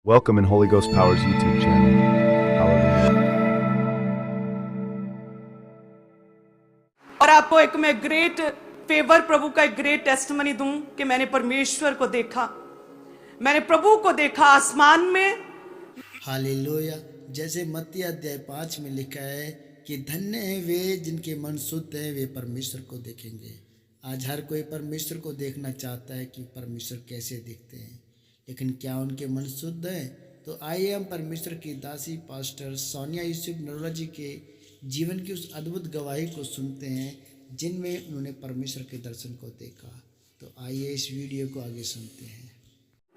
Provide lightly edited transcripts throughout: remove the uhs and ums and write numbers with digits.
Welcome in Holy Ghost Power's YouTube channel. Hallelujah. और आपको एक मैं ग्रेट फेवर प्रभु का एक ग्रेट टेस्टमनी दूं कि मैंने परमेश्वर को देखा, मैंने प्रभु को देखा आसमान में। हालेलुया। जैसे मत्ती अध्याय 5 में लिखा है कि धन्य है वे जिनके मन शुद्ध है, वे परमेश्वर को देखेंगे। आज हर कोई परमेश्वर को देखना चाहता है कि परमेश्वर कैसे दिखते हैं, लेकिन क्या उनके मन शुद्ध है? तो आइए हम परमेश्वर की दासी पास्टर सोनिया यूसुफ नरोला जी के जीवन की उस अद्भुत गवाही को सुनते हैं जिनमें उन्होंने परमेश्वर के दर्शन को देखा। तो आइए इस वीडियो को आगे सुनते हैं।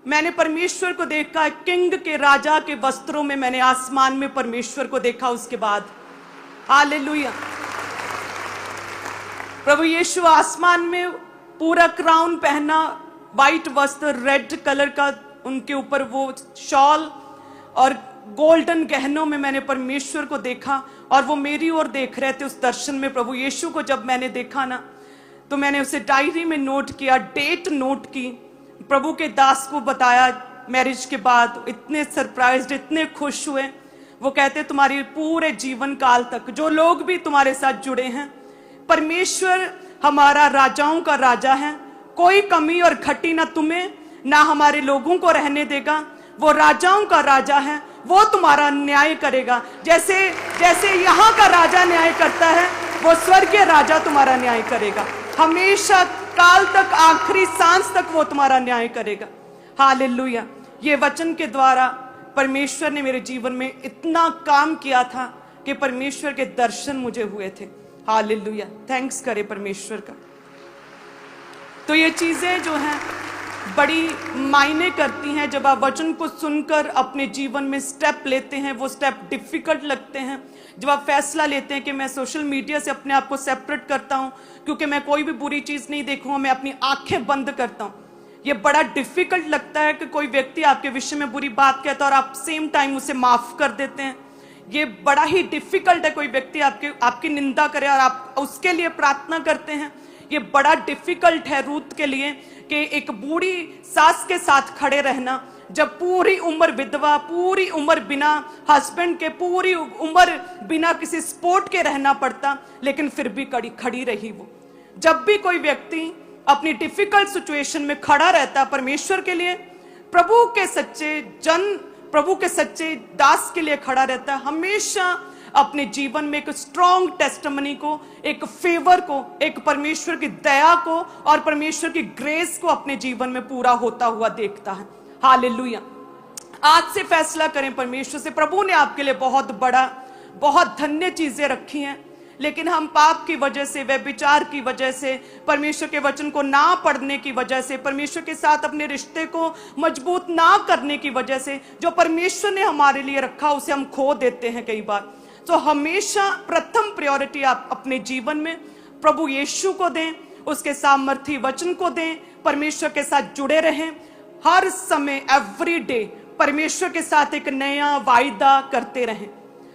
मैंने परमेश्वर को देखा, किंग के राजा के वस्त्रों में मैंने आसमान में परमेश्वर को देखा। उसके बाद हालेलुया, प्रभु यीशु आसमान में पूरा क्राउन पहना, वाइट वस्त्र, रेड कलर का उनके ऊपर वो शॉल और गोल्डन गहनों में मैंने परमेश्वर को देखा और वो मेरी ओर देख रहे थे। उस दर्शन में प्रभु यीशु को जब मैंने देखा ना, तो मैंने उसे डायरी में नोट किया, डेट नोट की, प्रभु के दास को बताया। मैरिज के बाद इतने सरप्राइज्ड, इतने खुश हुए। वो कहते तुम्हारी पूरे जीवन काल तक जो लोग भी तुम्हारे साथ जुड़े हैं, परमेश्वर हमारा राजाओं का राजा है, कोई कमी और घटी ना तुम्हें ना हमारे लोगों को रहने देगा। वो राजाओं का राजा है, वो तुम्हारा न्याय करेगा। जैसे जैसे यहाँ का राजा न्याय करता है, वो स्वर्गीय राजा तुम्हारा न्याय करेगा। हमेशा काल तक, आखिरी सांस तक वो तुम्हारा न्याय करेगा। हालेलुया। ये वचन के द्वारा परमेश्वर ने मेरे जीवन में इतना काम किया था कि परमेश्वर के दर्शन मुझे हुए थे। हालेलुया, थैंक्स करे परमेश्वर का। तो ये चीजें जो हैं बड़ी मायने करती हैं। जब आप वचन को सुनकर अपने जीवन में स्टेप लेते हैं, वो स्टेप डिफिकल्ट लगते हैं। जब आप फैसला लेते हैं कि मैं सोशल मीडिया से अपने आप को सेपरेट करता हूं क्योंकि मैं कोई भी बुरी चीज नहीं देखूंगा, मैं अपनी आंखें बंद करता हूं, ये बड़ा डिफिकल्ट लगता है कि कोई व्यक्ति आपके विषय में बुरी बात कहता है और आप सेम टाइम उसे माफ कर देते हैं। ये बड़ा ही डिफिकल्ट है कोई व्यक्ति आपकी निंदा करे और आप उसके लिए प्रार्थना करते हैं। ये बड़ा डिफिकल्ट है रूथ के लिए कि एक बूढ़ी सास के साथ खड़े रहना, जब पूरी उम्र विधवा, पूरी उम्र बिना हस्बैंड के, पूरी उम्र बिना किसी सपोर्ट के रहना पड़ता, लेकिन फिर भी खड़ी रही वो। जब भी कोई व्यक्ति अपनी डिफिकल्ट सिचुएशन में खड़ा रहता परमेश्वर के लिए, प्रभु के सच्चे दास के लिए खड़ा रहता, हमेशा अपने जीवन में एक स्ट्रॉन्ग टेस्टिमनी को, एक फेवर को, एक परमेश्वर की दया को और परमेश्वर की ग्रेस को अपने जीवन में पूरा होता हुआ देखता है। हालेलुया। आज से फैसला करें परमेश्वर से। प्रभु ने आपके लिए बहुत बड़ा, बहुत धन्य चीजें रखी हैं, लेकिन हम पाप की वजह से, व्यभिचार की वजह से, परमेश्वर के वचन को ना पढ़ने की वजह से, परमेश्वर के साथ अपने रिश्ते को मजबूत ना करने की वजह से, जो परमेश्वर ने हमारे लिए रखा उसे हम खो देते हैं कई बार। तो हमेशा प्रथम प्रायोरिटी आप अपने जीवन में प्रभु यीशु को दें, उसके सामर्थी वचन को दें, परमेश्वर के साथ जुड़े रहें। हर समय, एवरी डे परमेश्वर के साथ एक नया वायदा करते रहें।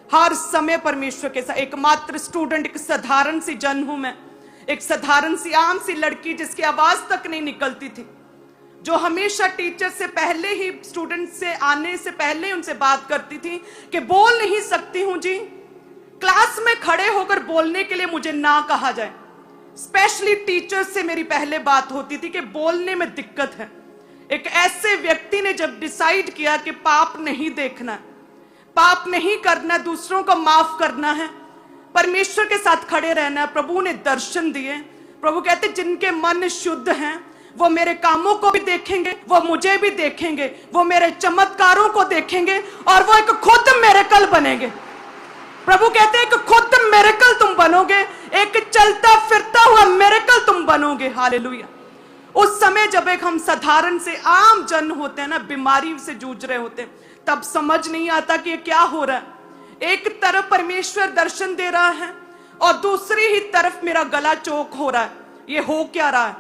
हर समय परमेश्वर के साथ। एकमात्र स्टूडेंट, एक साधारण सी जन हूं मैं, एक साधारण सी आम सी लड़की जिसकी आवाज तक नहीं निकलती थी, जो हमेशा टीचर से पहले ही, स्टूडेंट से आने से पहले ही उनसे बात करती थी कि बोल नहीं सकती हूं जी, क्लास में खड़े होकर बोलने के लिए मुझे ना कहा जाए। स्पेशली टीचर से मेरी पहले बात होती थी कि बोलने में दिक्कत है। एक ऐसे व्यक्ति ने जब डिसाइड किया कि पाप नहीं देखना, पाप नहीं करना, दूसरों को माफ करना है, परमेश्वर के साथ खड़े रहना है, प्रभु ने दर्शन दिए। प्रभु कहते जिनके मन शुद्ध हैं वो मेरे कामों को भी देखेंगे, वो मुझे भी देखेंगे, वो मेरे चमत्कारों को देखेंगे और वो एक खुद मिरेकल बनेंगे। प्रभु कहते हैं कि खुद मिरेकल तुम बनोगे, एक चलता फिरता हुआ मिरेकल तुम बनोगे। हालेलुया। उस समय जब एक हम साधारण से आम जन होते हैं ना, बीमारी से जूझ रहे होते हैं, तब समझ नहीं आता कि ये क्या हो रहा है। एक तरफ परमेश्वर दर्शन दे रहा है और दूसरी ही तरफ मेरा गला चोक हो रहा है। ये हो क्या रहा है,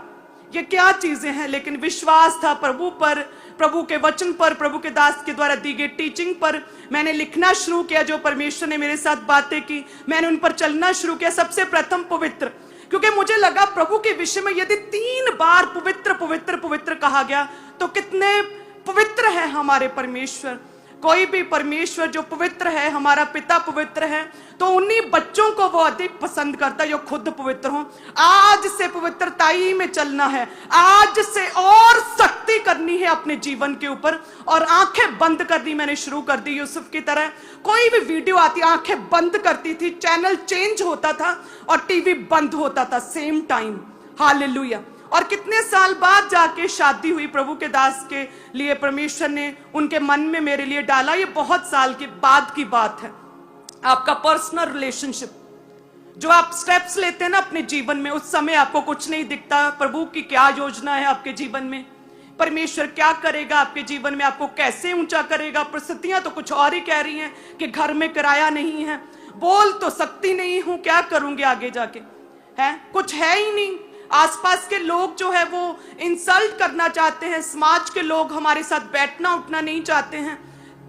ये क्या चीजें हैं? लेकिन विश्वास था प्रभु पर, प्रभु के वचन पर, प्रभु के दास के द्वारा दी गई टीचिंग पर। मैंने लिखना शुरू किया, जो परमेश्वर ने मेरे साथ बातें की मैंने उन पर चलना शुरू किया। सबसे प्रथम पवित्र, क्योंकि मुझे लगा प्रभु के विषय में यदि 3 बार पवित्र पवित्र पवित्र कहा गया तो कितने पवित्र है हमारे परमेश्वर। कोई भी परमेश्वर जो पवित्र है, हमारा पिता पवित्र है, तो उन्हीं बच्चों को वो अधिक पसंद करता है जो खुद पवित्र हो। आज से पवित्रताई में चलना है, आज से और सख्ती करनी है अपने जीवन के ऊपर, और आंखें बंद करनी मैंने शुरू कर दी यूसुफ की तरह। कोई भी वीडियो आती, आंखें बंद करती थी, चैनल चेंज होता था और टीवी बंद होता था सेम टाइम। हालेलुया। और कितने साल बाद जाके शादी हुई प्रभु के दास के लिए, परमेश्वर ने उनके मन में मेरे लिए डाला। ये बहुत साल के बाद की बात है। आपका पर्सनल रिलेशनशिप, जो आप स्टेप्स लेते हैं ना अपने जीवन में, उस समय आपको कुछ नहीं दिखता प्रभु की क्या योजना है आपके जीवन में, परमेश्वर क्या करेगा आपके जीवन में, आपको कैसे ऊंचा करेगा। परिस्थितियां तो कुछ और ही कह रही हैं कि घर में किराया नहीं है, बोल तो सकती नहीं हूं, क्या करूंगी आगे जाके, है कुछ है ही नहीं। आसपास के लोग जो है वो इंसल्ट करना चाहते हैं, समाज के लोग हमारे साथ बैठना उठना नहीं चाहते हैं।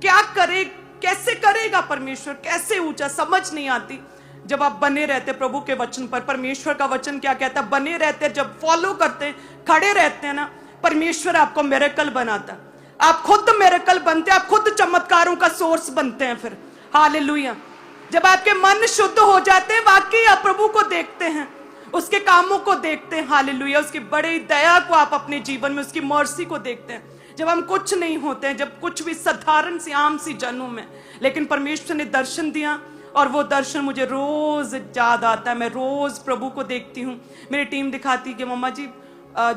क्या करे, कैसे करेगा परमेश्वर, कैसे ऊंचा, समझ नहीं आती। जब आप बने रहते प्रभु के वचन पर, परमेश्वर का वचन क्या कहता है, बने रहते, जब फॉलो करते हैं, खड़े रहते हैं ना, परमेश्वर आपको मिरेकल बनाता है। आप खुद मिरेकल बनते हैं, आप खुद चमत्कारों का सोर्स बनते हैं फिर। हालेलुया। जब आपके मन शुद्ध हो जाते हैं, वाकई आप प्रभु को देखते हैं, उसके कामों को देखते हैं। हालेलुया। उसकी बड़ी दया को आप अपने जीवन में, उसकी मर्सी को देखते हैं। जब हम कुछ नहीं होते हैं, जब कुछ भी साधारण सी आम सी जनों में, लेकिन परमेश्वर ने दर्शन दिया, और वो दर्शन मुझे रोज याद आता है। मैं रोज प्रभु को देखती हूँ। मेरी टीम दिखाती कि मम्मा जी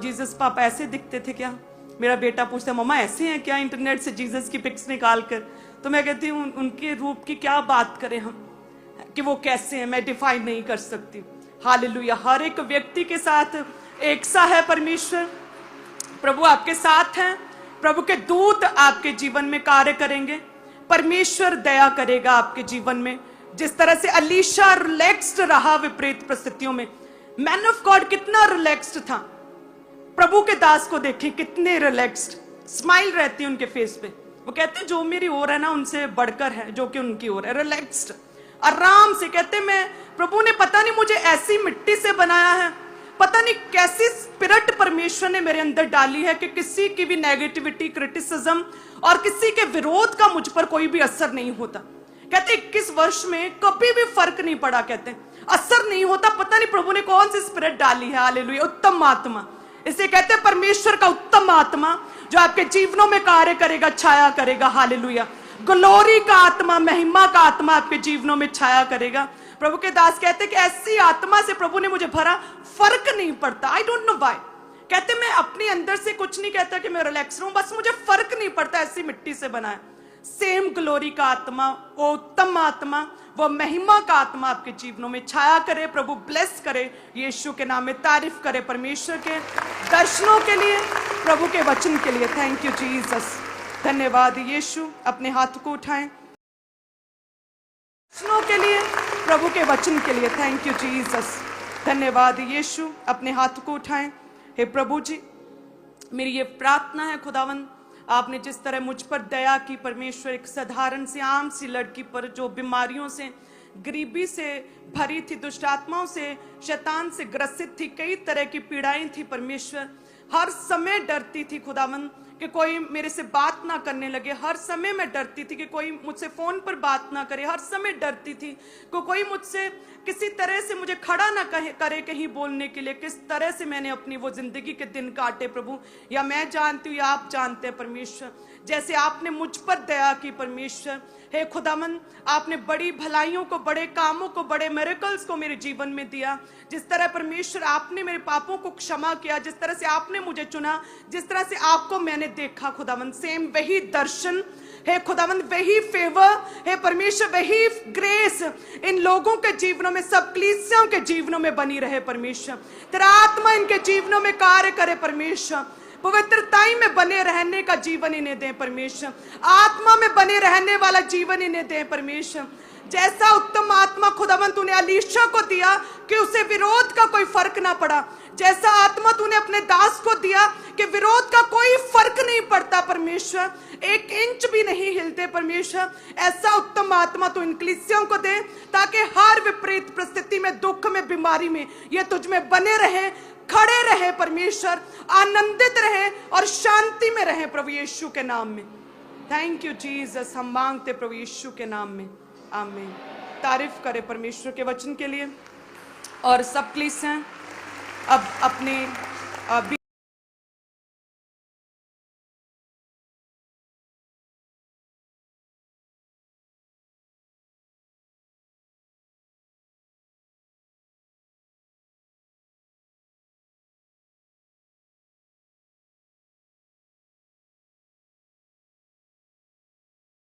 जीसस पापा ऐसे दिखते थे क्या। मेरा बेटा पूछता है मम्मा ऐसे हैं क्या, इंटरनेट से जीसस की पिक्स निकाल कर। तो मैं कहती हूँ उनके रूप की क्या बात करें हम, कि वो कैसे हैं, मैं डिफाइन नहीं कर सकती। हालेलुया। हर एक व्यक्ति के साथ एक सा है परमेश्वर। प्रभु आपके साथ हैं, प्रभु के दूत आपके जीवन में कार्य करेंगे। परमेश्वर दया करेगा आपके जीवन में। जिस तरह से अलीशा रिलैक्स्ड रहा विपरीत परिस्थितियों में, मैन ऑफ गॉड कितना रिलैक्स्ड था। प्रभु के दास को देखें कितने रिलैक्स्ड, स्माइल रहती है उनके फेस पे। वो कहते हैं जो मेरी ओर है ना उनसे बढ़कर है जो कि उनकी ओर है। रिलैक्स्ड, आराम से कहते मैं, प्रभु ने पता नहीं मुझे ऐसी मिट्टी से बनाया है, पता नहीं कैसी स्पिरिट परमेश्वर ने मेरे अंदर डाली है कि किसी की भी नेगेटिविटी, क्रिटिसिज्म और किसी के विरोध का मुझ पर कोई भी असर नहीं होता। कहते 21 वर्ष में कभी भी फर्क नहीं पड़ा, कहते असर नहीं होता। पता नहीं प्रभु ने कौन सी स्पिरिट डाली है। हालेलुया। उत्तम आत्मा, इसे कहते हैं परमेश्वर का उत्तम आत्मा, जो आपके जीवनों में कार्य करेगा, छाया करेगा। हालेलुया। ग्लोरी का आत्मा, महिमा का आत्मा आपके जीवनों में छाया करेगा। प्रभु के दास कहते हैं कि ऐसी आत्मा से प्रभु ने मुझे भरा, फर्क नहीं पड़ता। I don't know why. कहते मैं अपने अंदर से कुछ नहीं कहता कि मैं रिलैक्स रहूं, बस मुझे फर्क नहीं पड़ता, ऐसी मिट्टी से बना है। सेम ग्लोरी का आत्मा, वो उत्तम आत्मा, वो महिमा का आत्मा आपके जीवनों में छाया करे। प्रभु ब्लेस करे, यीशु के नाम में तारीफ करे परमेश्वर के दर्शनों के लिए, प्रभु के वचन के लिए। Thank you Jesus. धन्यवाद यीशु। अपने हाथ को उठाएं दर्शनों के लिए, प्रभु के वचन के लिए। Thank you Jesus. धन्यवाद यीशु। अपने हाथ को उठाएं। हे प्रभु जी, मेरी ये प्रार्थना है खुदावन, आपने जिस तरह मुझ पर दया की परमेश्वर, एक साधारण सी आम सी लड़की पर जो बीमारियों से, गरीबी से भरी थी, दुष्ट आत्माओं से, शैतान से ग्रसित थी, कई तरह की पीड़ाएं थी परमेश्वर, हर समय डरती थी खुदावन कि कोई मेरे से बात ना करने लगे। हर समय मैं डरती थी कि कोई मुझसे फोन पर बात ना करे। हर समय डरती थी कि कोई मुझसे किसी तरह से मुझे खड़ा ना करे कहीं बोलने के लिए। किस तरह से मैंने अपनी वो जिंदगी के दिन काटे प्रभु, या मैं जानती हूँ या आप जानते हैं परमेश्वर, जैसे आपने मुझ पर दया की परमेश्वर। हे खुदावन, आपने बड़ी भलाइयों को, बड़े कामों को, बड़े मिरेकल्स को मेरे जीवन में दिया। जिस तरह परमेश्वर आपने मेरे पापों को क्षमा किया, जिस तरह से आपने मुझे चुना, जिस तरह से आपको मैंने देखा खुदावन, सेम वही दर्शन हे खुदावन, वही फेवर हे परमेश्वर, वही ग्रेस इन लोगों के जीवनों में, सब कलीसियाओं के जीवनों में बनी रहे परमेश्वर। तेरा आत्मा इनके जीवनों में कार्य करे परमेश्वर। पवित्रताई में बने रहने का जीवन इन्हें दें परमेश्वर। आत्मा में बने रहने वाला जीवन इन्हें दें परमेश्वर। जैसा उत्तम आत्मा खुदावन तूने अलीशा को दिया कि उसे विरोध का कोई फर्क ना पड़ा, जैसा आत्मा तूने अपने दास को दिया कि विरोध का कोई फर्क नहीं पड़ता परमेश्वर, 1 इंच भी नहीं हिलते परमेश्वर, ऐसा उत्तम आत्मा तू इन कलीसियों को दे ताकि हर विपरीत परिस्थिति में, दुख में, बीमारी में ये तुझ में बने रहे, खड़े रहे परमेश्वर, आनंदित रहे और शांति में रहे प्रभु यीशु के नाम में। थैंक यू जीसस, हम मांगते प्रभु यीशु के नाम में, आमीन। तारीफ करे परमेश्वर के वचन के लिए। और सब कलीसियां अब अपने